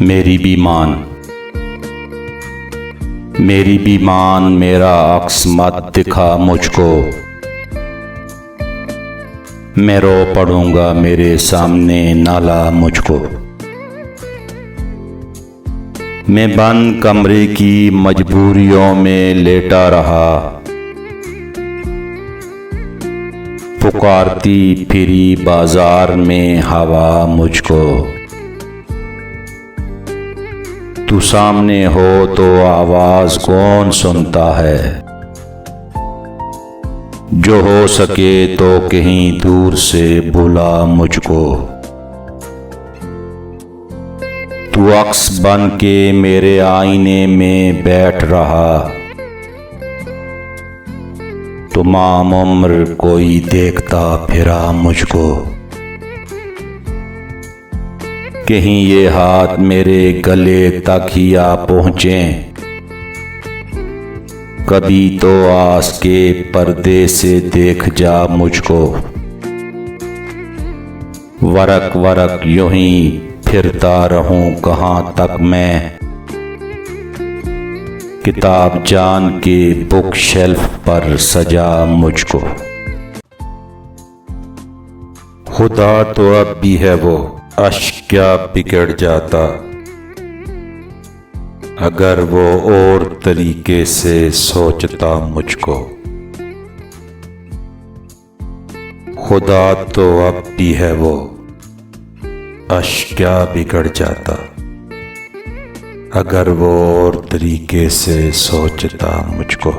मेरी बीमान मेरा अक्स मत दिखा मुझको। मैं रो पड़ूंगा मेरे सामने नाला मुझको। मैं बंद कमरे की मजबूरियों में लेटा रहा, पुकारती फिरी बाजार में हवा मुझको। तू सामने हो तो आवाज कौन सुनता है, जो हो सके तो कहीं दूर से बुला मुझको। तू अक्स बन के मेरे आईने में बैठ रहा, तमाम उम्र कोई देखता फिरा मुझको। कहीं ये हाथ मेरे गले तक ही आ पहुँचे, कभी तो आस के पर्दे से देख जा मुझको। वरक वरक यूं ही फिरता रहूं कहाँ तक मैं, किताब जान के बुक शेल्फ पर सजा मुझको। खुदा तो अब भी है वो, अश्क क्या बिगड़ जाता अगर वो और तरीके से सोचता मुझको। खुदा तो अब भी है वो, अश्क क्या बिगड़ जाता अगर वो और तरीके से सोचता मुझको।